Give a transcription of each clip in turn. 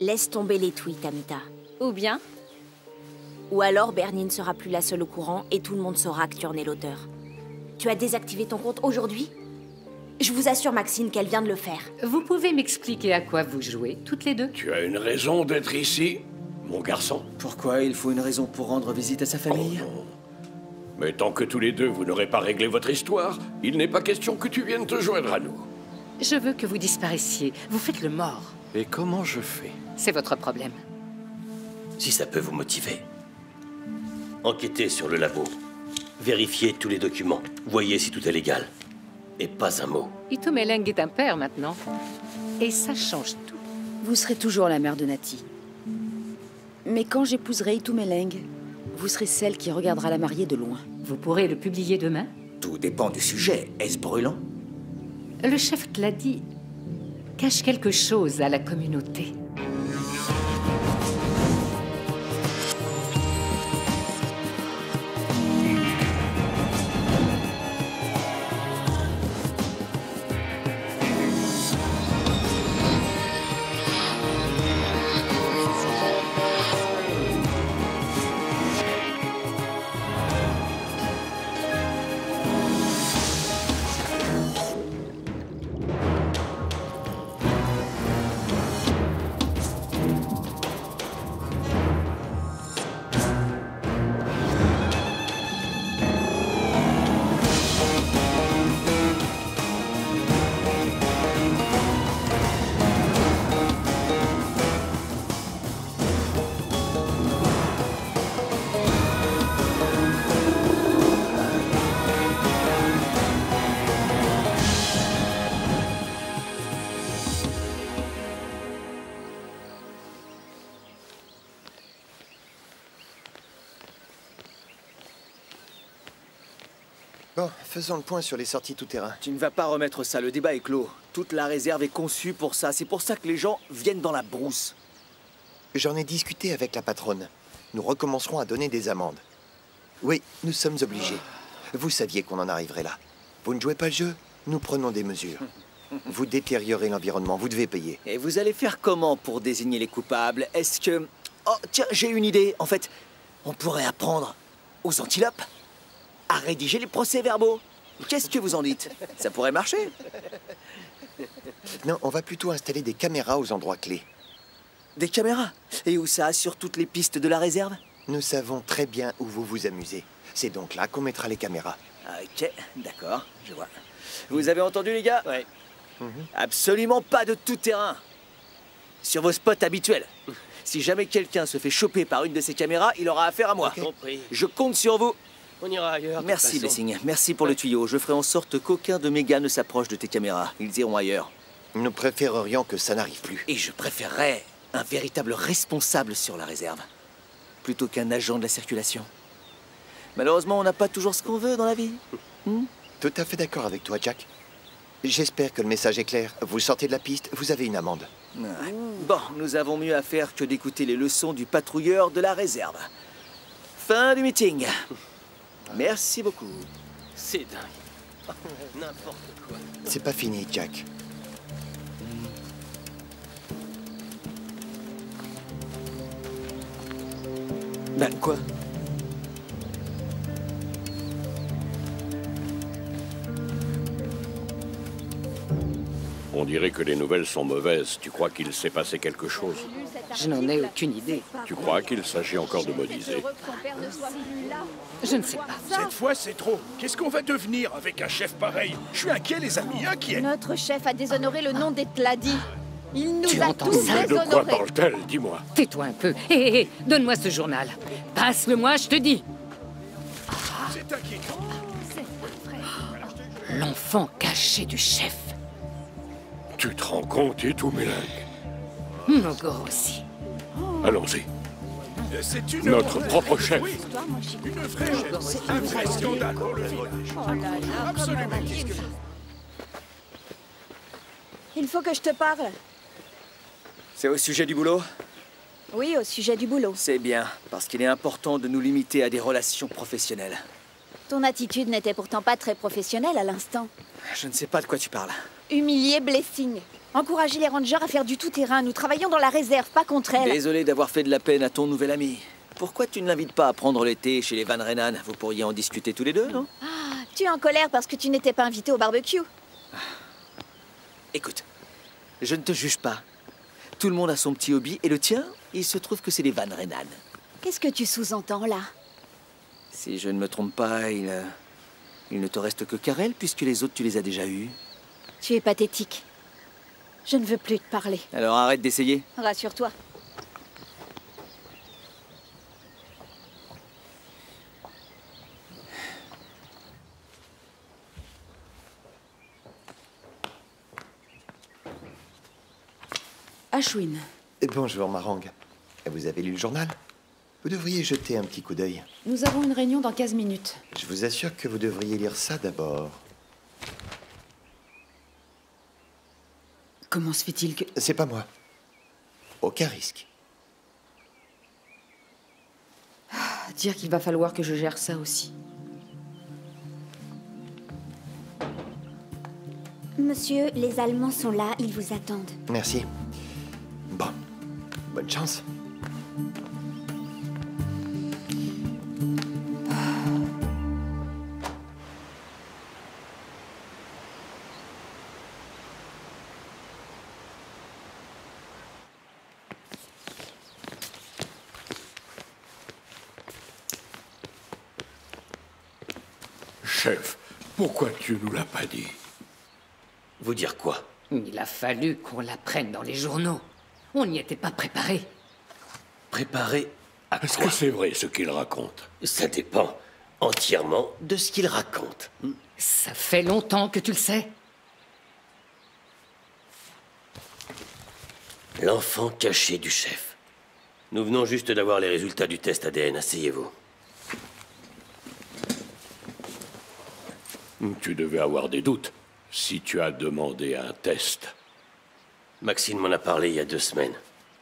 Laisse tomber les tweets, Amita. Ou bien? Ou alors Bernie ne sera plus la seule au courant et tout le monde saura que tu en es l'auteur. Tu as désactivé ton compte aujourd'hui? Je vous assure, Maxine, qu'elle vient de le faire. Vous pouvez m'expliquer à quoi vous jouez, toutes les deux? Tu as une raison d'être ici, mon garçon? Pourquoi il faut une raison pour rendre visite à sa famille? Oh non. Mais tant que tous les deux vous n'aurez pas réglé votre histoire, il n'est pas question que tu viennes te joindre à nous. Je veux que vous disparaissiez. Vous faites le mort. Et comment je fais? C'est votre problème. Si ça peut vous motiver. Enquêtez sur le labo. Vérifiez tous les documents. Voyez si tout est légal. Et pas un mot. Itumeleng est un père maintenant. Et ça change tout. Vous serez toujours la mère de Nati. Mais quand j'épouserai Itumeleng, vous serez celle qui regardera la mariée de loin. Vous pourrez le publier demain? Tout dépend du sujet. Est-ce brûlant? Le chef Tladi cache quelque chose à la communauté. Bon, faisons le point sur les sorties tout-terrain. Tu ne vas pas remettre ça, le débat est clos. Toute la réserve est conçue pour ça. C'est pour ça que les gens viennent dans la brousse. J'en ai discuté avec la patronne. Nous recommencerons à donner des amendes. Oui, nous sommes obligés. Vous saviez qu'on en arriverait là. Vous ne jouez pas le jeu? Nous prenons des mesures. Vous détériorez l'environnement, vous devez payer. Et vous allez faire comment pour désigner les coupables? Est-ce que... Oh, tiens, j'ai une idée. En fait, on pourrait apprendre aux antilopes à rédiger les procès-verbaux. Qu'est-ce que vous en dites? Ça pourrait marcher? Non, on va plutôt installer des caméras aux endroits clés. Des caméras? Et où ça? Sur toutes les pistes de la réserve? Nous savons très bien où vous vous amusez. C'est donc là qu'on mettra les caméras. Ok, d'accord, je vois. Vous avez entendu, les gars? Ouais. Absolument pas de tout-terrain. Sur vos spots habituels. Si jamais quelqu'un se fait choper par une de ces caméras, il aura affaire à moi. Compris. Je compte sur vous. On ira ailleurs. Merci, Blessing. Merci pour le tuyau. Je ferai en sorte qu'aucun de mes gars ne s'approche de tes caméras. Ils iront ailleurs. Nous préférerions que ça n'arrive plus. Et je préférerais un véritable responsable sur la réserve, plutôt qu'un agent de la circulation. Malheureusement, on n'a pas toujours ce qu'on veut dans la vie. Tout à fait d'accord avec toi, Jack. J'espère que le message est clair. Vous sortez de la piste, vous avez une amende. Bon, nous avons mieux à faire que d'écouter les leçons du patrouilleur de la réserve. Fin du meeting. Merci beaucoup. C'est dingue. N'importe quoi. C'est pas fini, Jack. Ben, quoi? On dirait que les nouvelles sont mauvaises. Tu crois qu'il s'est passé quelque chose? Je n'en ai aucune idée. Tu crois qu'il s'agit encore de modisés? Je ne sais pas. Cette fois, c'est trop. Qu'est-ce qu'on va devenir avec un chef pareil? Je suis inquiet, les amis, inquiet. Notre chef a déshonoré le nom des Tladi. Il nous Tu a entends tous ça? De quoi déshonorés. parle-t-elle? Dis-moi. Tais-toi un peu. Hé, donne-moi ce journal. Passe-le-moi, je te dis. C'est inquiétant. L'enfant caché du chef. Tu te rends compte, Itumeleng? Mogor aussi. Allons-y. C'est une Notre honte. propre chef. Oui, une vraie honte. Un vrai scandale pour le village. Absolument. Il faut que je te parle. C'est au sujet du boulot? Oui, au sujet du boulot. C'est bien, parce qu'il est important de nous limiter à des relations professionnelles. Ton attitude n'était pourtant pas très professionnelle à l'instant. Je ne sais pas de quoi tu parles. Humilier Blessing. Encourager les rangers à faire du tout-terrain. Nous travaillons dans la réserve, pas contre elle. Désolé d'avoir fait de la peine à ton nouvel ami. Pourquoi tu ne l'invites pas à prendre le thé chez les Van Renan? Vous pourriez en discuter tous les deux, non? Tu es en colère parce que tu n'étais pas invité au barbecue. Écoute, je ne te juge pas. Tout le monde a son petit hobby, et le tien, il se trouve que c'est les Van Renan. Qu'est-ce que tu sous-entends là? Si je ne me trompe pas, il ne te reste que Karel, puisque les autres, tu les as déjà eus. Tu es pathétique. Je ne veux plus te parler. Alors arrête d'essayer. Rassure-toi. Ashwin, Bonjour, Marang. Vous avez lu le journal? Vous devriez jeter un petit coup d'œil. nous avons une réunion dans 15 minutes. Je vous assure que vous devriez lire ça d'abord. Comment se fait-il que... C'est pas moi. Aucun risque. Dire qu'il va falloir que je gère ça aussi. Monsieur, les Allemands sont là, ils vous attendent. Merci. Bon, bonne chance. Chef, pourquoi tu nous l'as pas dit? Vous dire quoi? Il a fallu qu'on l'apprenne dans les journaux. On n'y était pas préparé. Préparé à Est-ce quoi? que c'est vrai ce qu'il raconte? Ça dépend entièrement de ce qu'il raconte. Ça fait longtemps que tu le sais. L'enfant caché du chef. Nous venons juste d'avoir les résultats du test ADN. Asseyez-vous. Tu devais avoir des doutes si tu as demandé un test. Maxine m'en a parlé il y a 2 semaines.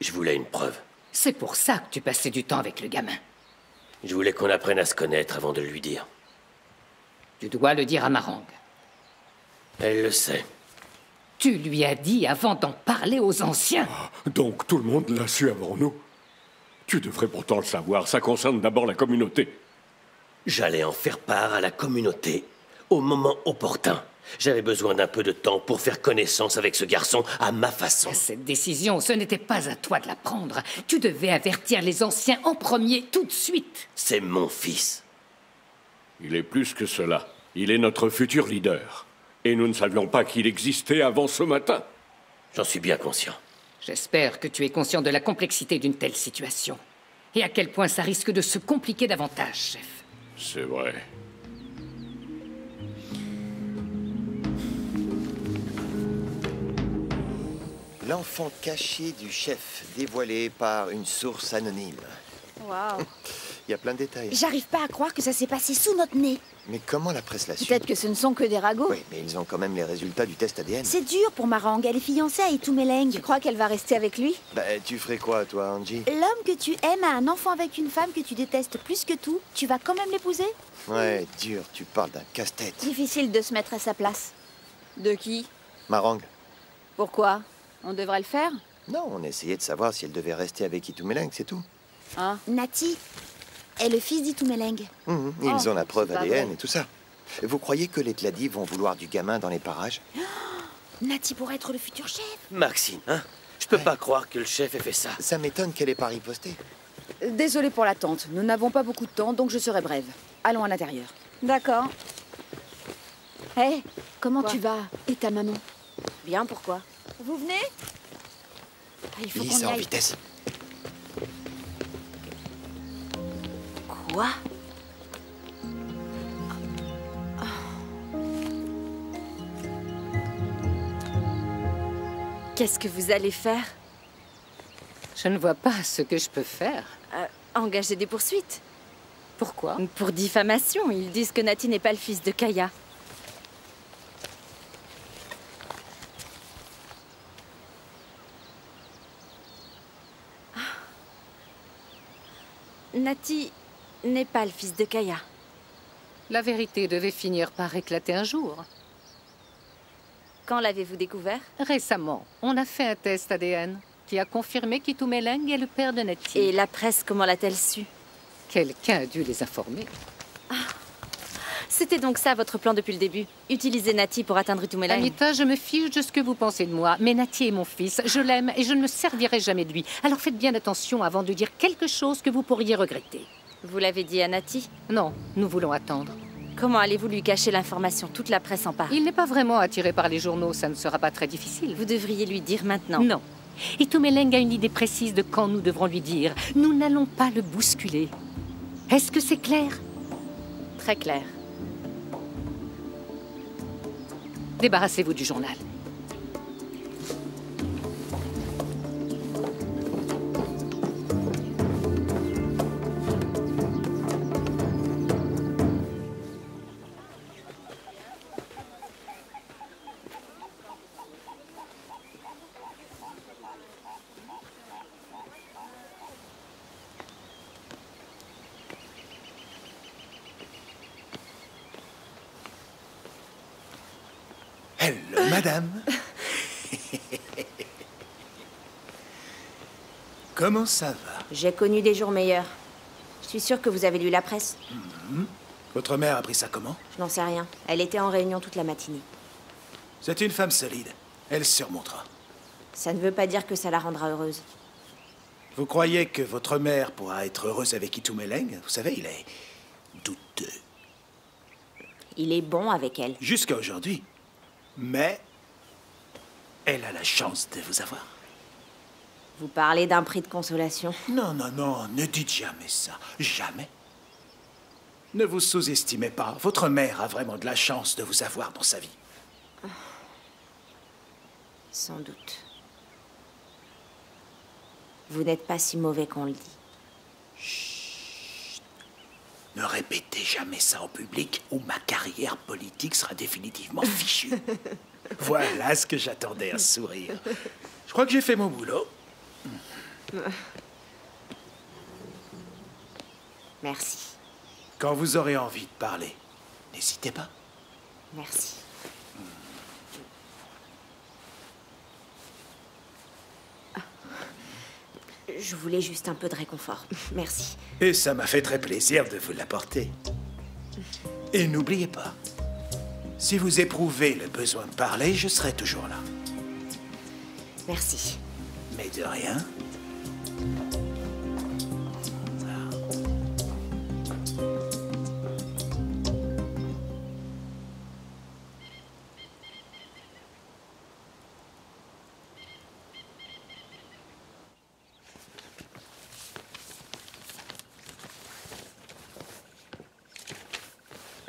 Je voulais une preuve. C'est pour ça que tu passais du temps avec le gamin. Je voulais qu'on apprenne à se connaître avant de le lui dire. Tu dois le dire à Marang. Elle le sait. Tu lui as dit avant d'en parler aux anciens. Donc tout le monde l'a su avant nous. Tu devrais pourtant le savoir, ça concerne d'abord la communauté. J'allais en faire part à la communauté au moment opportun. J'avais besoin d'un peu de temps pour faire connaissance avec ce garçon à ma façon. Cette décision, ce n'était pas à toi de la prendre. Tu devais avertir les anciens en premier, tout de suite. C'est mon fils. Il est plus que cela. Il est notre futur leader. Et nous ne savions pas qu'il existait avant ce matin. J'en suis bien conscient. J'espère que tu es conscient de la complexité d'une telle situation. Et à quel point ça risque de se compliquer davantage, chef. C'est vrai. L'enfant caché du chef, dévoilé par une source anonyme. Waouh. Il y a plein de détails. J'arrive pas à croire que ça s'est passé sous notre nez. Mais comment la presse l'a su? Peut-être que ce ne sont que des ragots. Oui, mais ils ont quand même les résultats du test ADN. C'est dur pour Marang, elle est fiancée à Itumeleng. Tu crois qu'elle va rester avec lui? Bah, tu ferais quoi, toi, Angie? L'homme que tu aimes a un enfant avec une femme que tu détestes plus que tout. Tu vas quand même l'épouser? Ouais, dur, tu parles d'un casse-tête. Difficile de se mettre à sa place. De qui? Marang. Pourquoi? On devrait le faire? Non, on essayait de savoir si elle devait rester avec Itumeleng, c'est tout. Hein? Nati est le fils d'Itumeleng. Ils ont la preuve c'est pas ADN vrai. et tout ça. Vous croyez que les Tladi vont vouloir du gamin dans les parages? Nati pourrait être le futur chef. Maxine, hein? Je peux pas croire que le chef ait fait ça. Ça m'étonne qu'elle ait pas riposté. Désolée pour l'attente. Nous n'avons pas beaucoup de temps, donc je serai brève. Allons à l'intérieur. D'accord. Hé, Comment Quoi? tu vas? Et ta maman? bien, pourquoi? Vous venez? Il faut qu'on y Lisa en aille. vitesse. Quoi? Qu'est-ce que vous allez faire? Je ne vois pas ce que je peux faire. Engager des poursuites. Pourquoi? Pour diffamation, ils disent que Nati n'est pas le fils de Kaya. Nati n'est pas le fils de Kaya. La vérité devait finir par éclater un jour. Quand l'avez-vous découvert? Récemment, on a fait un test ADN qui a confirmé qu'Itumeleng est le père de Nati. Et la presse, comment l'a-t-elle su? Quelqu'un a dû les informer. C'était donc ça votre plan depuis le début? Utiliser Nati pour atteindre Itumeleng? Anita, je me fiche de ce que vous pensez de moi, mais Nati est mon fils, je l'aime et je ne me servirai jamais de lui. Alors faites bien attention avant de dire quelque chose que vous pourriez regretter. Vous l'avez dit à Nati? Non, nous voulons attendre. Comment allez-vous lui cacher l'information? Toute la presse en parle. Il n'est pas vraiment attiré par les journaux, ça ne sera pas très difficile. Vous devriez lui dire maintenant. Non. Itumeleng a une idée précise de quand nous devrons lui dire. Nous n'allons pas le bousculer. Est-ce que c'est clair? Très clair. Débarrassez-vous du journal. Hello, madame. Comment ça va? J'ai connu des jours meilleurs. Je suis sûre que vous avez lu la presse. Votre mère a pris ça comment? Je n'en sais rien. Elle était en réunion toute la matinée. C'est une femme solide. Elle surmontera. Ça ne veut pas dire que ça la rendra heureuse. Vous croyez que votre mère pourra être heureuse avec Itumeleng? Vous savez, il est douteux. Il est bon avec elle. Jusqu'à aujourd'hui. Mais elle a la chance de vous avoir. Vous parlez d'un prix de consolation. Non, non, non, ne dites jamais ça. Jamais. Ne vous sous-estimez pas. Votre mère a vraiment de la chance de vous avoir dans sa vie. Sans doute. Vous n'êtes pas si mauvais qu'on le dit. Chut. Ne répétez jamais ça en public ou ma carrière politique sera définitivement fichue. Voilà ce que j'attendais, un sourire. Je crois que j'ai fait mon boulot. Merci. Quand vous aurez envie de parler, n'hésitez pas. Merci. Je voulais juste un peu de réconfort. Merci. Et ça m'a fait très plaisir de vous l'apporter. Et n'oubliez pas, si vous éprouvez le besoin de parler, je serai toujours là. Merci. Mais de rien.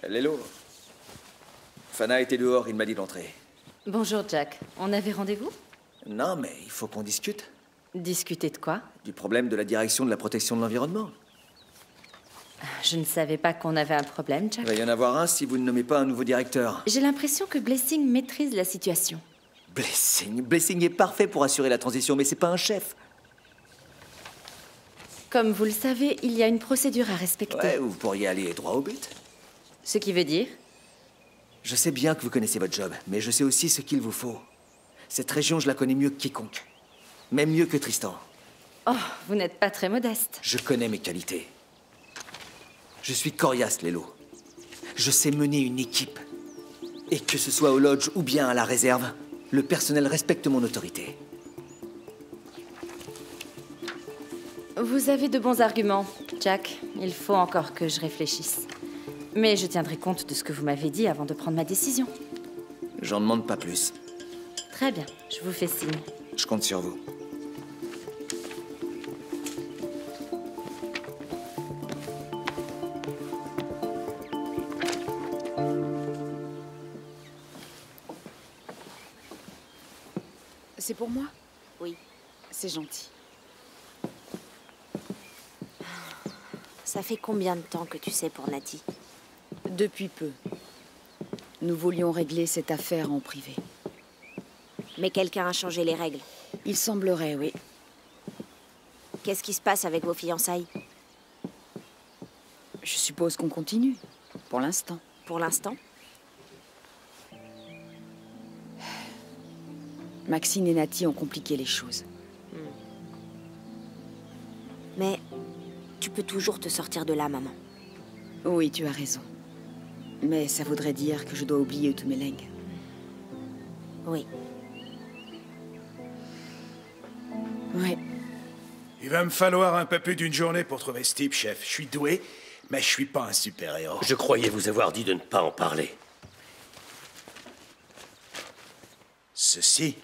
Lélo. Fana était dehors, il m'a dit d'entrer. Bonjour, Jack. On avait rendez-vous? Non, mais il faut qu'on discute. Discuter de quoi? Du problème de la direction de la protection de l'environnement. Je ne savais pas qu'on avait un problème, Il Jack. va y en avoir un si vous ne nommez pas un nouveau directeur. J'ai l'impression que Blessing maîtrise la situation. Blessing est parfait pour assurer la transition, mais c'est pas un chef. Comme vous le savez, il y a une procédure à respecter. Ouais, vous pourriez aller droit au but. Ce qui veut dire? Je sais bien que vous connaissez votre job, mais je sais aussi ce qu'il vous faut. Cette région, je la connais mieux que quiconque. Même mieux que Tristan. Oh, vous n'êtes pas très modeste. Je connais mes qualités. Je suis coriace, Lélo. Je sais mener une équipe. Et que ce soit au lodge ou bien à la réserve, le personnel respecte mon autorité. Vous avez de bons arguments, Jack. Il faut encore que je réfléchisse. Mais je tiendrai compte de ce que vous m'avez dit avant de prendre ma décision. J'en demande pas plus. Très bien, je vous fais signe. Je compte sur vous. C'est pour moi? Oui. C'est gentil. Ça fait combien de temps que tu sais pour Nati? Depuis peu. Nous voulions régler cette affaire en privé. Mais quelqu'un a changé les règles. Il semblerait, oui. Qu'est-ce qui se passe avec vos fiançailles? Je suppose qu'on continue, pour l'instant. Pour l'instant? Maxine et Nati ont compliqué les choses. Mais tu peux toujours te sortir de là, maman. Oui, tu as raison. Mais ça voudrait dire que je dois oublier Utumeleng. Oui. Ouais. Il va me falloir un peu plus d'une journée pour trouver ce type, chef. Je suis doué, mais je suis pas un super-héros. Je croyais vous avoir dit de ne pas en parler. Ceci?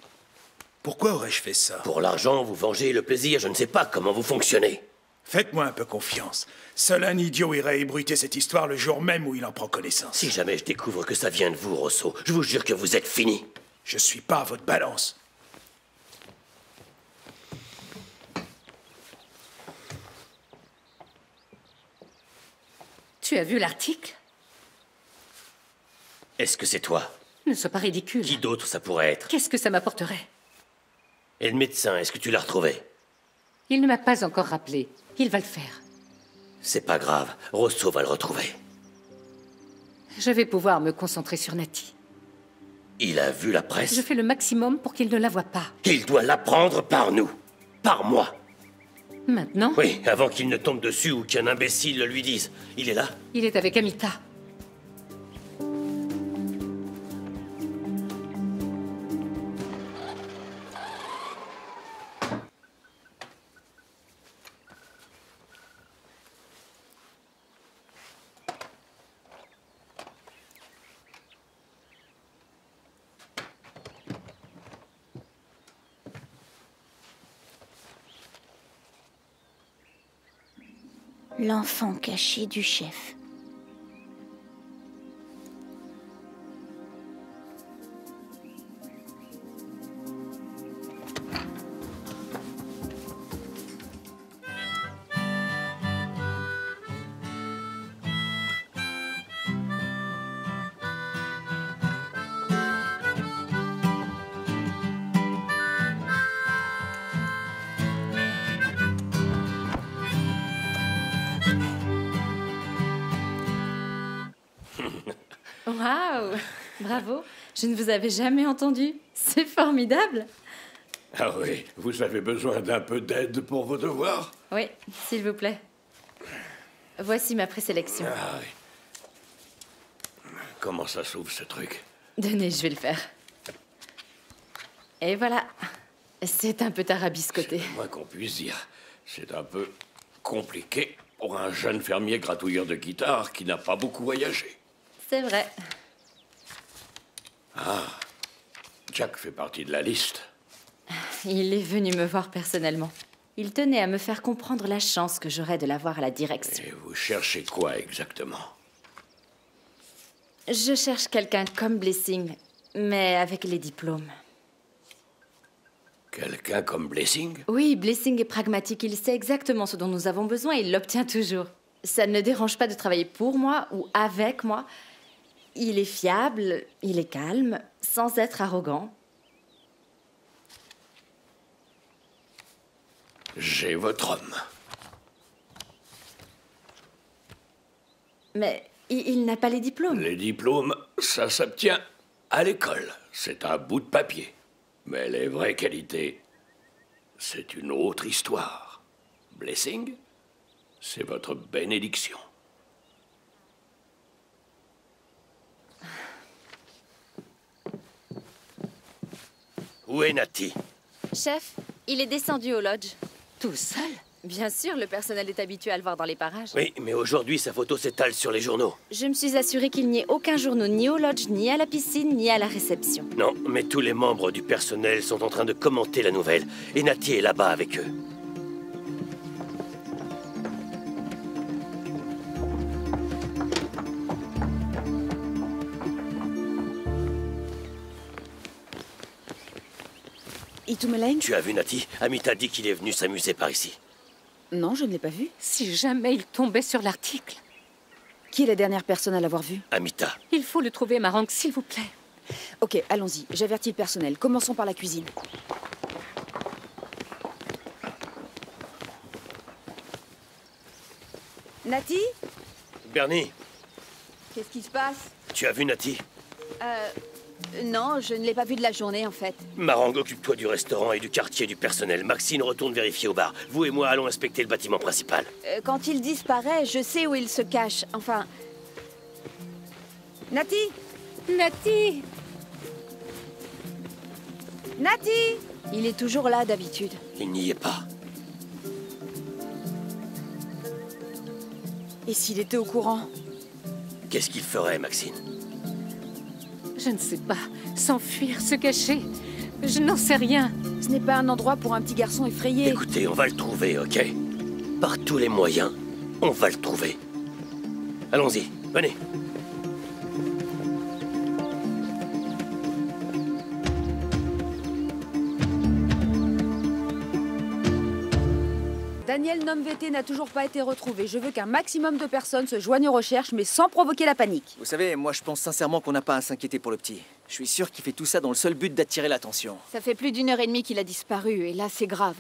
Pourquoi aurais-je fait ça? Pour l'argent, vous vengez le plaisir, je ne sais pas comment vous fonctionnez. Faites-moi un peu confiance. Seul un idiot irait ébruiter cette histoire le jour même où il en prend connaissance. Si jamais je découvre que ça vient de vous, Rosso, je vous jure que vous êtes fini. Je suis pas à votre balance. Tu as vu l'article? Est-ce que c'est toi? Ne sois pas ridicule. Qui d'autre ça pourrait être? Qu'est-ce que ça m'apporterait? Et le médecin, est-ce que tu l'as retrouvé? Il ne m'a pas encore rappelé. Il va le faire. C'est pas grave, Rosso va le retrouver. Je vais pouvoir me concentrer sur Nati. Il a vu la presse? Je fais le maximum pour qu'il ne la voie pas. Il doit l'apprendre par nous. Par moi. Maintenant? Oui, avant qu'il ne tombe dessus ou qu'un imbécile le lui dise. Il est là? Il est avec Amita. L'enfant caché du chef. Waouh! Bravo! Je ne vous avais jamais entendu. C'est formidable! Ah oui, vous avez besoin d'un peu d'aide pour vos devoirs? Oui, s'il vous plaît. Voici ma présélection. Ah oui. Comment ça s'ouvre, ce truc? Donnez, je vais le faire. Et voilà. C'est un peu tarabiscoté. C'est le moins qu'on puisse dire. C'est un peu compliqué pour un jeune fermier gratouilleur de guitare qui n'a pas beaucoup voyagé. C'est vrai. Ah, Jack fait partie de la liste. Il est venu me voir personnellement. Il tenait à me faire comprendre la chance que j'aurais de l'avoir à la direction. Et vous cherchez quoi exactement? Je cherche quelqu'un comme Blessing, mais avec les diplômes. Quelqu'un comme Blessing? Oui, Blessing est pragmatique. Il sait exactement ce dont nous avons besoin et il l'obtient toujours. Ça ne le dérange pas de travailler pour moi ou avec moi. Il est fiable, il est calme, sans être arrogant. J'ai votre homme. Mais il n'a pas les diplômes. Les diplômes, ça s'obtient à l'école. C'est un bout de papier. Mais les vraies qualités, c'est une autre histoire. Blessing, c'est votre bénédiction. Où est Nati? Chef, il est descendu au lodge. Tout seul? Bien sûr, le personnel est habitué à le voir dans les parages. Oui, mais aujourd'hui, sa photo s'étale sur les journaux. Je me suis assurée qu'il n'y ait aucun journaux ni au lodge, ni à la piscine, ni à la réception. Non, mais tous les membres du personnel sont en train de commenter la nouvelle. Et Nati est là-bas avec eux. Itumeleng? Tu as vu Nati? Amita dit qu'il est venu s'amuser par ici. Non, je ne l'ai pas vu. Si jamais il tombait sur l'article. Qui est la dernière personne à l'avoir vu? Amita. Il faut le trouver, Marank, s'il vous plaît. Ok, allons-y. J'avertis le personnel. Commençons par la cuisine. Nati? Bernie, Qu'est-ce qui se passe? tu as vu Nati? Non, je ne l'ai pas vu de la journée, en fait. Marang, occupe-toi du restaurant et du quartier du personnel. Maxine retourne vérifier au bar. Vous et moi allons inspecter le bâtiment principal. Quand il disparaît, je sais où il se cache. Enfin... Nati! Nati! Nati! Il est toujours là, d'habitude. Il n'y est pas. Et s'il était au courant? Qu'est-ce qu'il ferait, Maxine? Je ne sais pas. S'enfuir, se cacher. Je n'en sais rien. Ce n'est pas un endroit pour un petit garçon effrayé. Écoutez, on va le trouver, ok? Par tous les moyens, on va le trouver. Allons-y, venez. Daniel Nomvete n'a toujours pas été retrouvé. Je veux qu'un maximum de personnes se joignent aux recherches, mais sans provoquer la panique. Vous savez, moi je pense sincèrement qu'on n'a pas à s'inquiéter pour le petit. Je suis sûr qu'il fait tout ça dans le seul but d'attirer l'attention. Ça fait plus d'1h30 qu'il a disparu, et là, c'est grave.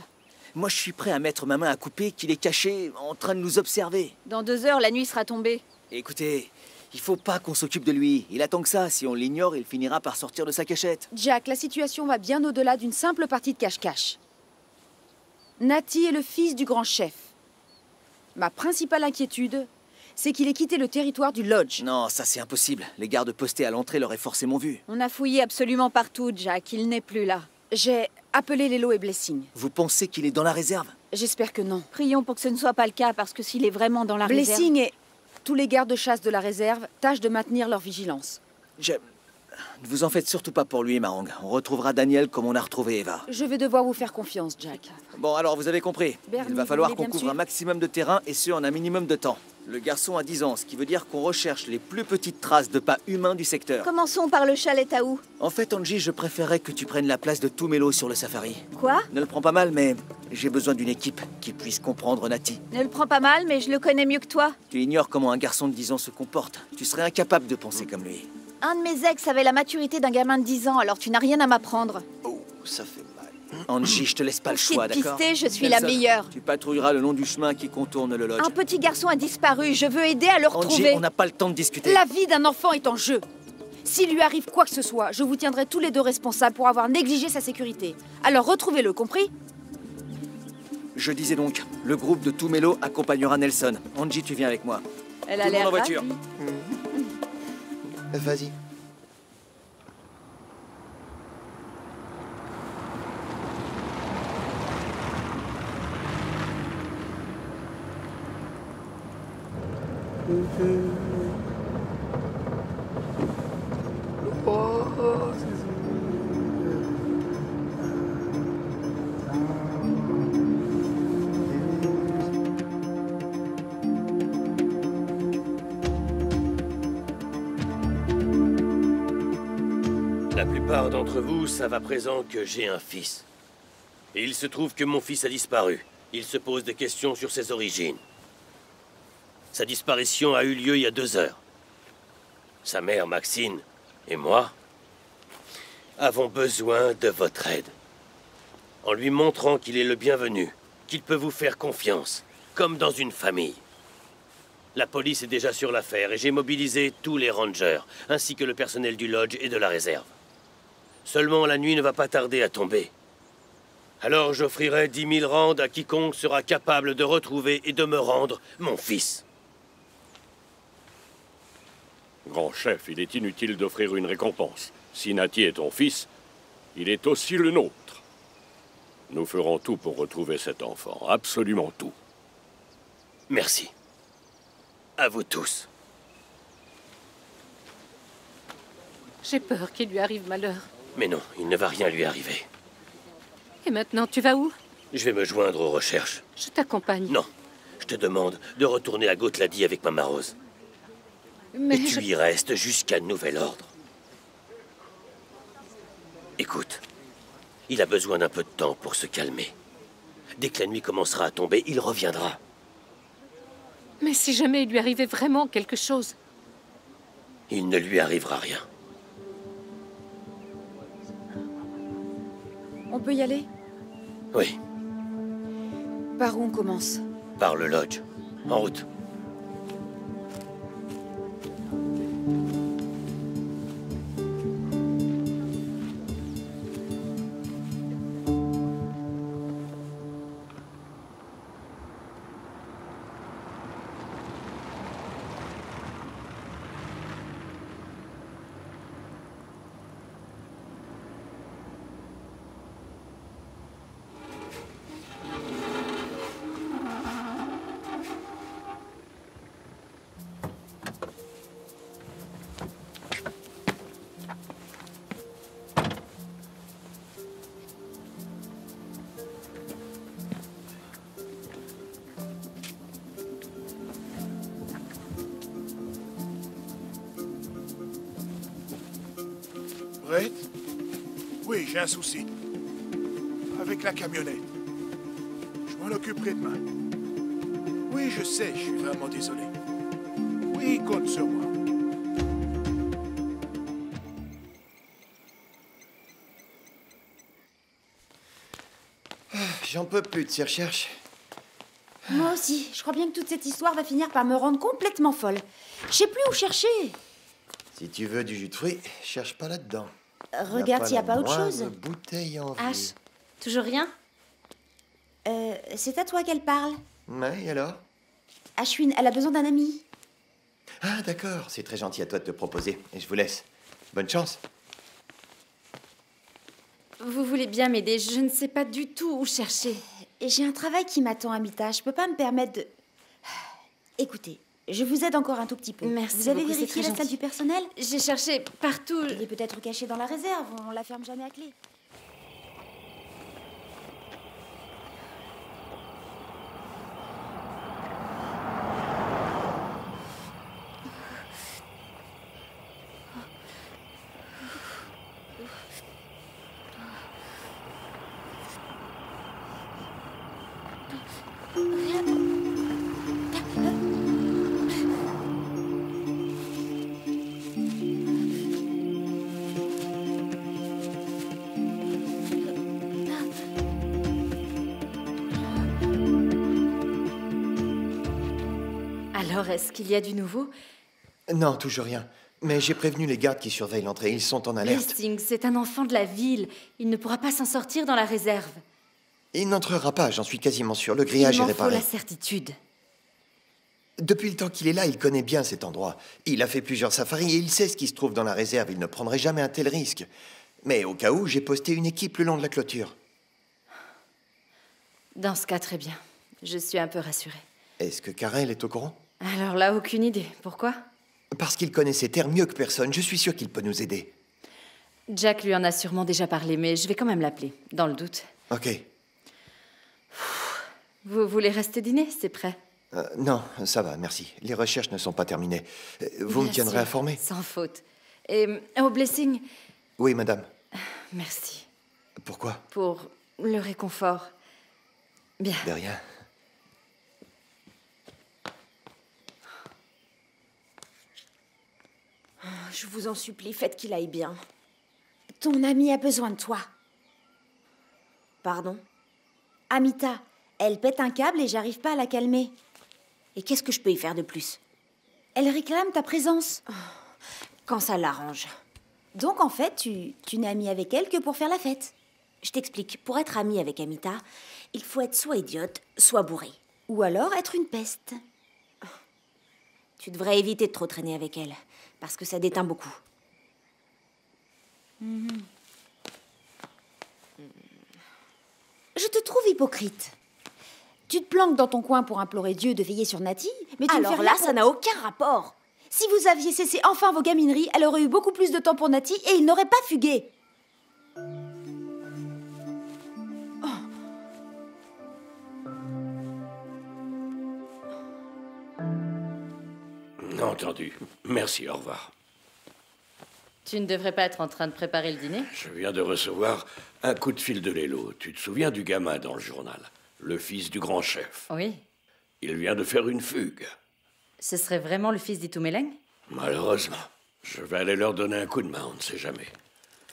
Moi je suis prêt à mettre ma main à couper qu'il est caché, en train de nous observer. Dans 2 heures, la nuit sera tombée. Écoutez, il faut pas qu'on s'occupe de lui. Il attend que ça. Si on l'ignore, il finira par sortir de sa cachette. Jack, la situation va bien au-delà d'une simple partie de cache-cache. Nati est le fils du grand chef. Ma principale inquiétude, c'est qu'il ait quitté le territoire du Lodge. Non, ça c'est impossible. Les gardes postés à l'entrée l'auraient forcément vu. On a fouillé absolument partout, Jack. Il n'est plus là. J'ai appelé Lelo et Blessing. Vous pensez qu'il est dans la réserve? J'espère que non. Prions pour que ce ne soit pas le cas, parce que s'il est vraiment dans la réserve... Blessing et tous les gardes de chasse de la réserve tâchent de maintenir leur vigilance. Ne vous en faites surtout pas pour lui, Marang. On retrouvera Daniel comme on a retrouvé Eva. Je vais devoir vous faire confiance, Jack. Bon, alors vous avez compris. Bernie, Il va vous falloir voulez qu'on bien me couvre un suivre maximum de terrain et ce en un minimum de temps. Le garçon a 10 ans, ce qui veut dire qu'on recherche les plus petites traces de pas humains du secteur. Commençons par le chalet Taou. En fait, Angie, je préférerais que tu prennes la place de Tumelo sur le safari. Quoi? Ne le prends pas mal, mais j'ai besoin d'une équipe qui puisse comprendre Nati. Ne le prends pas mal, mais je le connais mieux que toi. Tu ignores comment un garçon de 10 ans se comporte. Tu serais incapable de penser comme lui. Un de mes ex avait la maturité d'un gamin de 10 ans, alors tu n'as rien à m'apprendre. Oh, ça fait mal. Angie, je te laisse pas le choix, Petite d'accord? pistée, je suis la meilleure. Tu patrouilleras le long du chemin qui contourne le lodge. Un petit garçon a disparu, je veux aider à le Angie, retrouver. on n'a pas le temps de discuter. La vie d'un enfant est en jeu. S'il lui arrive quoi que ce soit, je vous tiendrai tous les deux responsables pour avoir négligé sa sécurité. Alors retrouvez-le, compris? Je disais donc, le groupe de Tumelo accompagnera Nelson. Angie, tu viens avec moi. Elle Tout a le monde l'air en voiture. ravie. Vas-y. La plupart d'entre vous savent à présent que j'ai un fils. Et il se trouve que mon fils a disparu. Il se pose des questions sur ses origines. Sa disparition a eu lieu il y a 2 heures. Sa mère, Maxine, et moi avons besoin de votre aide. En lui montrant qu'il est le bienvenu, qu'il peut vous faire confiance, comme dans une famille. La police est déjà sur l'affaire et j'ai mobilisé tous les rangers, ainsi que le personnel du lodge et de la réserve. Seulement la nuit ne va pas tarder à tomber. Alors j'offrirai 10 000 rands à quiconque sera capable de retrouver et de me rendre mon fils. Grand chef, il est inutile d'offrir une récompense. Si Nati est ton fils, il est aussi le nôtre. Nous ferons tout pour retrouver cet enfant, absolument tout. Merci. À vous tous. J'ai peur qu'il lui arrive malheur. Mais non, il ne va rien lui arriver. Et maintenant, tu vas où? Je vais me joindre aux recherches. Je t'accompagne. Non, je te demande de retourner à Gotladi avec Mama Rose. Mais et tu y restes jusqu'à nouvel ordre. Écoute, il a besoin d'un peu de temps pour se calmer. Dès que la nuit commencera à tomber, il reviendra. Mais si jamais il lui arrivait vraiment quelque chose... Il ne lui arrivera rien. On peut y aller? Oui, Par où on commence? par le lodge. En route. J'ai un souci. Avec la camionnette. Je m'en occuperai demain. Oui, je sais, je suis vraiment désolé. Oui, compte sur moi. J'en peux plus de ces recherches. Moi aussi, je crois bien que toute cette histoire va finir par me rendre complètement folle. Je sais plus où chercher. Si tu veux du jus de fruits, cherche pas là-dedans. Regarde s'il n'y a pas autre chose. Bouteille en vue. H, toujours rien? C'est à toi qu'elle parle. Ouais, et alors? Ashwin, elle a besoin d'un ami. Ah, d'accord. C'est très gentil à toi de te proposer. Et je vous laisse. Bonne chance. Vous voulez bien m'aider, je ne sais pas du tout où chercher. Et j'ai un travail qui m'attend, Amita. Je peux pas me permettre de... Écoutez, je vous aide encore un tout petit peu. Merci Vous avez beaucoup, c'est vérifié très la salle gentil. du personnel? J'ai cherché partout. Il est peut-être caché dans la réserve. On la ferme jamais à clé. Alors, est-ce qu'il y a du nouveau? Non, toujours rien. Mais j'ai prévenu les gardes qui surveillent l'entrée. Ils sont en alerte. Blessing, c'est un enfant de la ville. Il ne pourra pas s'en sortir dans la réserve. Il n'entrera pas, j'en suis quasiment sûr. Le grillage Il est m'en faut réparé. la certitude. Depuis le temps qu'il est là, il connaît bien cet endroit. Il a fait plusieurs safaris et il sait ce qui se trouve dans la réserve. Il ne prendrait jamais un tel risque. Mais au cas où, j'ai posté une équipe le long de la clôture. Dans ce cas, très bien. Je suis un peu rassurée. Est-ce que Karel est au courant? Alors là, aucune idée. Pourquoi? Parce qu'il connaît ces terres mieux que personne. Je suis sûr qu'il peut nous aider. Jack lui en a sûrement déjà parlé, mais je vais quand même l'appeler, dans le doute. Ok. Vous voulez rester dîner? C'est prêt. Non, ça va, merci. Les recherches ne sont pas terminées. Vous me Bien tiendrez sûr, informé? Sans faute. Et au Blessing, Oui, madame. merci Pourquoi? pour le réconfort. Bien. De rien. Je vous en supplie, faites qu'il aille bien. Ton ami a besoin de toi. Pardon? Amita, elle pète un câble et j'arrive pas à la calmer. Et qu'est-ce que je peux y faire de plus? Elle réclame ta présence. Quand ça l'arrange. Donc en fait, tu n'es amie avec elle que pour faire la fête. Je t'explique, pour être amie avec Amita, il faut être soit idiote, soit bourré. Ou alors être une peste. Tu devrais éviter de trop traîner avec elle, parce que ça déteint beaucoup. Je te trouve hypocrite. Tu te planques dans ton coin pour implorer Dieu de veiller sur Nati, mais tu ne fais Alors rien là, pour- ça n'a aucun rapport. Si vous aviez cessé enfin vos gamineries, elle aurait eu beaucoup plus de temps pour Nati et il n'aurait pas fugué. Entendu. Merci, au revoir. Tu ne devrais pas être en train de préparer le dîner? Je viens de recevoir un coup de fil de Lélo. Tu te souviens du gamin dans le journal? Le fils du grand chef. Oui. Il vient de faire une fugue. Ce serait vraiment le fils d'Itumeleng? Malheureusement. Je vais aller leur donner un coup de main, on ne sait jamais.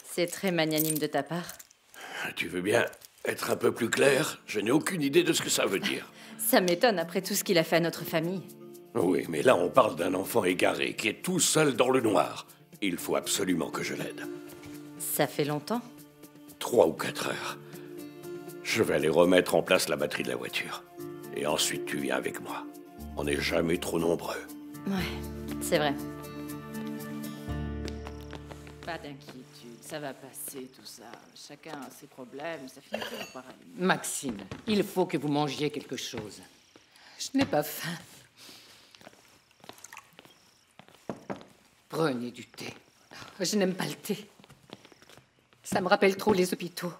C'est très magnanime de ta part. Tu veux bien être un peu plus clair? Je n'ai aucune idée de ce que ça veut dire. Ça m'étonne après tout ce qu'il a fait à notre famille. Oui, mais là, on parle d'un enfant égaré qui est tout seul dans le noir. Il faut absolument que je l'aide. Ça fait longtemps? 3 ou 4 heures. Je vais aller remettre en place la batterie de la voiture. Et ensuite, tu viens avec moi. On n'est jamais trop nombreux. Ouais, c'est vrai. Pas d'inquiétude, ça va passer tout ça. Chacun a ses problèmes, ça finit toujours par aller. Maxime, il faut que vous mangiez quelque chose. Je n'ai pas faim. Prenez du thé. Je n'aime pas le thé. Ça me rappelle trop les hôpitaux.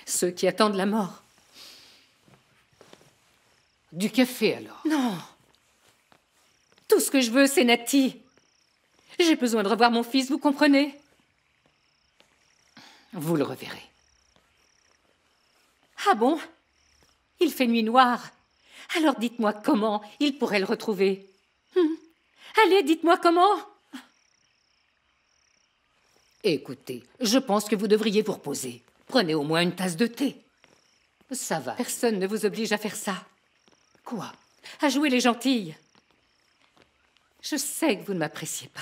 Ceux qui attendent la mort. Du café, alors? Non. Tout ce que je veux, c'est Nati. J'ai besoin de revoir mon fils, vous comprenez? Vous le reverrez. Ah bon? Il fait nuit noire. Alors dites-moi comment il pourrait le retrouver. Allez, dites-moi comment. Écoutez, je pense que vous devriez vous reposer. Prenez au moins une tasse de thé. Ça va, personne ne vous oblige à faire ça. Quoi? À jouer les gentilles? Je sais que vous ne m'appréciez pas.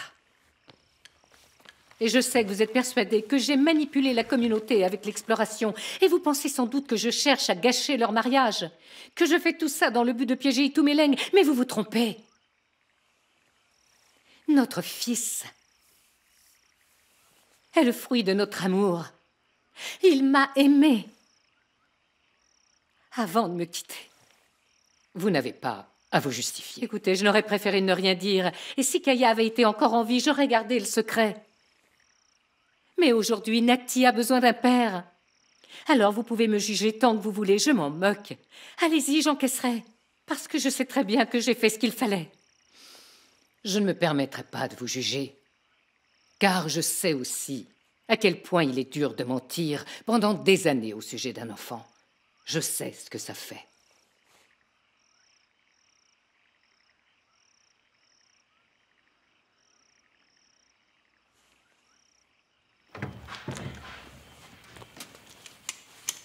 Et je sais que vous êtes persuadé que j'ai manipulé la communauté avec l'exploration. Et vous pensez sans doute que je cherche à gâcher leur mariage. Que je fais tout ça dans le but de piéger Itumeleng. Mais vous vous trompez. Notre fils est le fruit de notre amour. Il m'a aimé avant de me quitter. Vous n'avez pas à vous justifier. Écoutez, je n'aurais préféré ne rien dire. Et si Kaya avait été encore en vie, j'aurais gardé le secret. Mais aujourd'hui, Nati a besoin d'un père. Alors vous pouvez me juger tant que vous voulez, je m'en moque. Allez-y, j'encaisserai. Parce que je sais très bien que j'ai fait ce qu'il fallait. Je ne me permettrai pas de vous juger. Car je sais aussi à quel point il est dur de mentir pendant des années au sujet d'un enfant. Je sais ce que ça fait.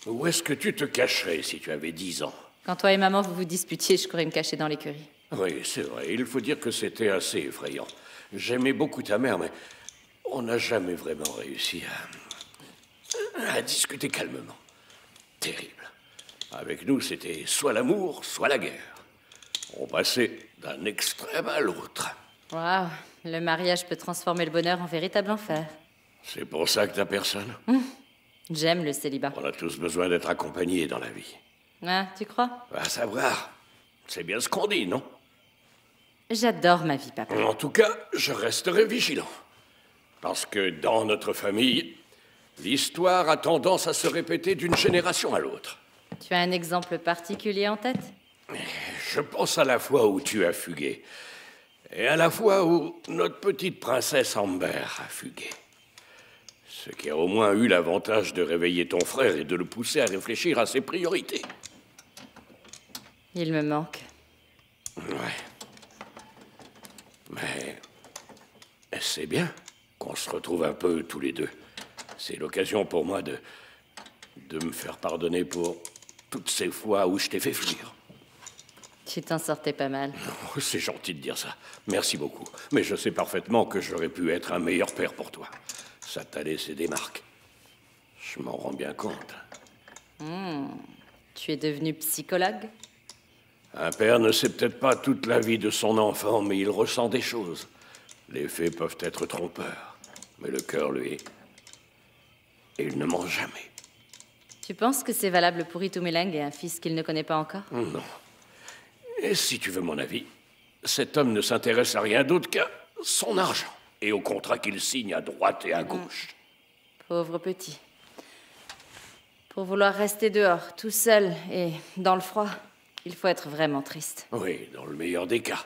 Où est-ce que tu te cacherais si tu avais 10 ans? Quand toi et maman vous vous disputiez, je courais me cacher dans l'écurie. Oui, c'est vrai. Il faut dire que c'était assez effrayant. J'aimais beaucoup ta mère, mais on n'a jamais vraiment réussi à discuter calmement. Terrible. Avec nous, c'était soit l'amour, soit la guerre. On passait d'un extrême à l'autre. Waouh, le mariage peut transformer le bonheur en véritable enfer. C'est pour ça que t'as personne? J'aime le célibat. On a tous besoin d'être accompagnés dans la vie. Ah, tu crois? À savoir, c'est bien ce qu'on dit, non? J'adore ma vie, papa. En tout cas, je resterai vigilant. Parce que dans notre famille, l'histoire a tendance à se répéter d'une génération à l'autre. Tu as un exemple particulier en tête? Je pense à la fois où tu as fugué, et à la fois où notre petite princesse Amber a fugué. Ce qui a au moins eu l'avantage de réveiller ton frère et de le pousser à réfléchir à ses priorités. Il me manque. Ouais. Mais c'est bien qu'on se retrouve un peu tous les deux. C'est l'occasion pour moi de me faire pardonner pour toutes ces fois où je t'ai fait fuir. Tu t'en sortais pas mal. Oh, c'est gentil de dire ça. Merci beaucoup. Mais je sais parfaitement que j'aurais pu être un meilleur père pour toi. Ça t'a laissé des marques. Je m'en rends bien compte. Tu es devenu psychologue? Un père ne sait peut-être pas toute la vie de son enfant, mais il ressent des choses. Les faits peuvent être trompeurs, mais le cœur, lui, il ne ment jamais. Tu penses que c'est valable pour Itumeleng et un fils qu'il ne connaît pas encore? Non. Et si tu veux mon avis, cet homme ne s'intéresse à rien d'autre qu'à son argent et au contrat qu'il signe à droite et à gauche. Pauvre petit. Pour vouloir rester dehors, tout seul et dans le froid, il faut être vraiment triste. Oui, dans le meilleur des cas.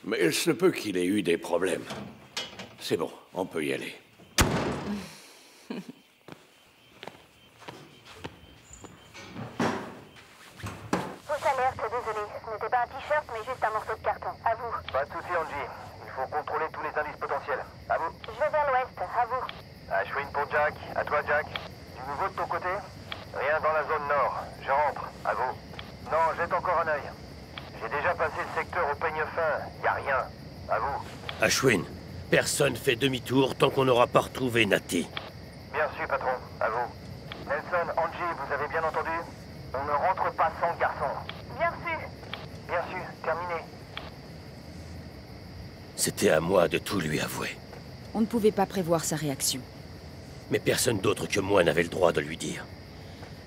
Mais il se peut qu'il ait eu des problèmes. C'est bon, on peut y aller. Fausse alerte, désolé. Ce n'était pas un t-shirt, mais juste un morceau de carton. À vous. Pas de souci, Angie. Il faut contrôler tous les indices potentiels. À vous. Je vais vers l'ouest. À vous. Ashwin pour Jack. À toi, Jack. Du nouveau de ton côté? Rien dans la zone nord. Je rentre. À vous. Non, jette encore un œil. J'ai déjà passé le secteur au peigne fin. Y a rien. À vous. Ashwin, personne fait demi-tour tant qu'on n'aura pas retrouvé Nati. Bien sûr, patron. À vous. Nelson, Angie, vous avez bien entendu? On ne rentre pas sans le garçon. Bien sûr. Bien sûr. Terminé. C'était à moi de tout lui avouer. On ne pouvait pas prévoir sa réaction. Mais personne d'autre que moi n'avait le droit de lui dire.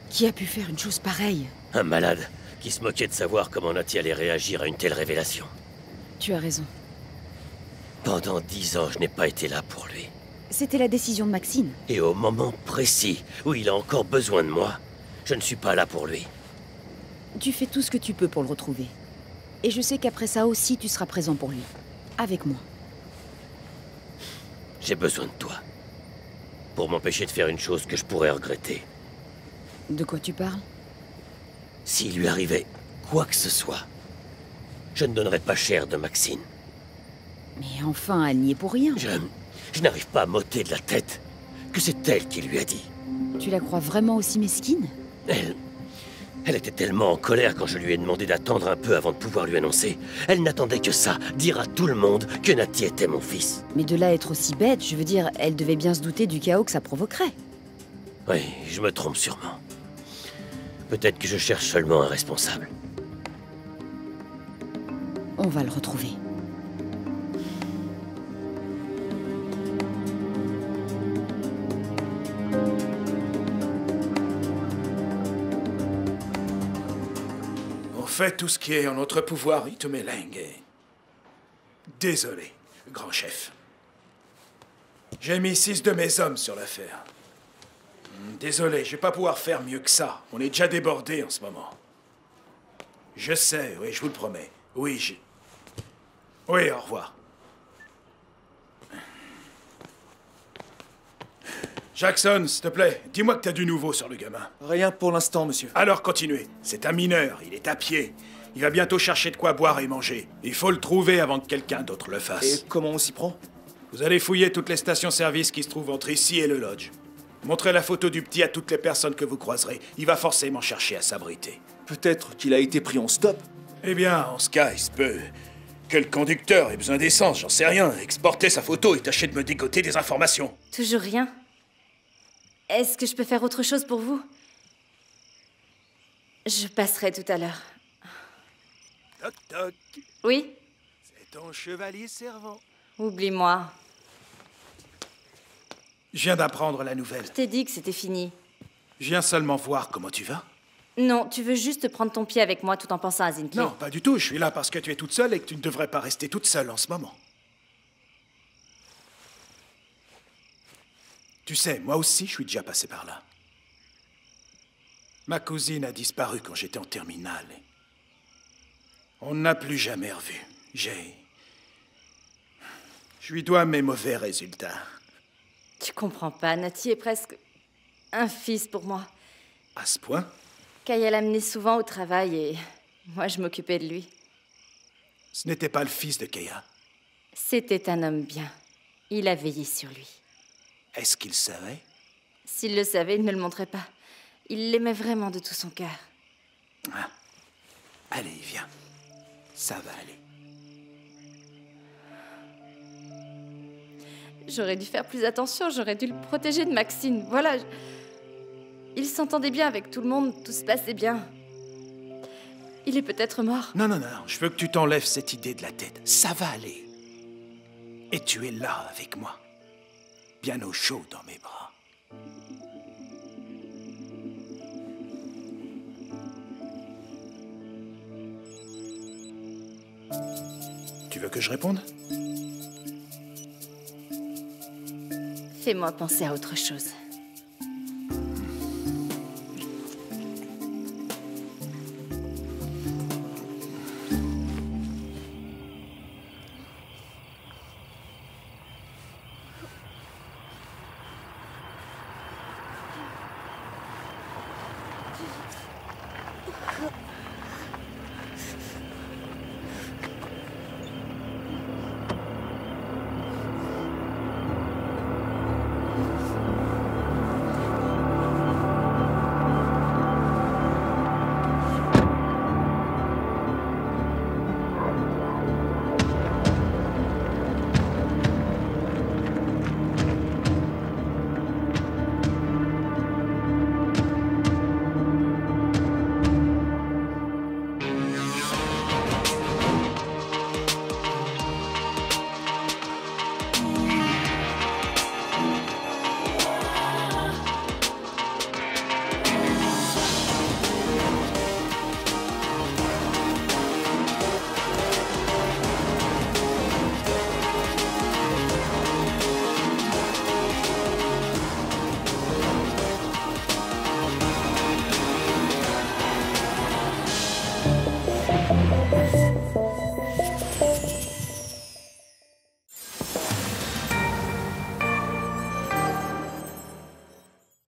Qui a pu faire une chose pareille? Un malade qui se moquait de savoir comment Nati allait réagir à une telle révélation. Tu as raison. Pendant 10 ans, je n'ai pas été là pour lui. C'était la décision de Maxine. Et au moment précis où il a encore besoin de moi, je ne suis pas là pour lui. Tu fais tout ce que tu peux pour le retrouver. Et je sais qu'après ça aussi, tu seras présent pour lui. Avec moi. J'ai besoin de toi. Pour m'empêcher de faire une chose que je pourrais regretter. De quoi tu parles? S'il lui arrivait quoi que ce soit, je ne donnerais pas cher de Maxine. Mais enfin, elle n'y est pour rien. Je n'arrive pas à m'ôter de la tête que c'est elle qui lui a dit. Tu la crois vraiment aussi mesquine? Elle était tellement en colère quand je lui ai demandé d'attendre un peu avant de pouvoir lui annoncer. Elle n'attendait que ça, dire à tout le monde que Natty était mon fils. Mais de là à être aussi bête, je veux dire, elle devait bien se douter du chaos que ça provoquerait. Oui, je me trompe sûrement. Peut-être que je cherche seulement un responsable. On va le retrouver. On fait tout ce qui est en notre pouvoir, Itumeleng. Désolé, grand chef. J'ai mis 6 de mes hommes sur l'affaire. Désolé, je vais pas pouvoir faire mieux que ça. On est déjà débordé en ce moment. Je sais, oui, je vous le promets. Oui, Oui, au revoir. Jackson, s'il te plaît, dis-moi que t'as du nouveau sur le gamin. Rien pour l'instant, monsieur. Alors continuez. C'est un mineur, il est à pied. Il va bientôt chercher de quoi boire et manger. Il faut le trouver avant que quelqu'un d'autre le fasse. Et comment on s'y prend? Vous allez fouiller toutes les stations-service qui se trouvent entre ici et le lodge. Montrez la photo du petit à toutes les personnes que vous croiserez. Il va forcément chercher à s'abriter. Peut-être qu'il a été pris en stop. Eh bien, en ce cas, il se peut que le conducteur ait besoin d'essence, j'en sais rien. Exporter sa photo et tâcher de me dégoter des informations. Toujours rien. Est-ce que je peux faire autre chose pour vous? Je passerai tout à l'heure. Toc toc. Oui? C'est ton chevalier servant. Oublie-moi. Je viens d'apprendre la nouvelle. Je t'ai dit que c'était fini. Je viens seulement voir comment tu vas. Non, tu veux juste prendre ton pied avec moi tout en pensant à Zinkley. Non, pas du tout. Je suis là parce que tu es toute seule et que tu ne devrais pas rester toute seule en ce moment. Tu sais, moi aussi, je suis déjà passé par là. Ma cousine a disparu quand j'étais en terminale. On ne l'a plus jamais revue. Je lui dois mes mauvais résultats. Tu comprends pas, Natty est presque un fils pour moi. À ce point? Kaya l'amenait souvent au travail et moi je m'occupais de lui. Ce n'était pas le fils de Kaya. C'était un homme bien. Il a veillé sur lui. Est-ce qu'il savait? S'il le savait, il ne le montrait pas. Il l'aimait vraiment de tout son cœur. Ah. Allez, viens. Ça va aller. J'aurais dû faire plus attention, j'aurais dû le protéger de Maxine. Voilà. Il s'entendait bien avec tout le monde, tout se passait bien. Il est peut-être mort. Non, non, non, je veux que tu t'enlèves cette idée de la tête. Ça va aller. Et tu es là avec moi. Bien au chaud dans mes bras. Tu veux que je réponde? Fais-moi penser à autre chose.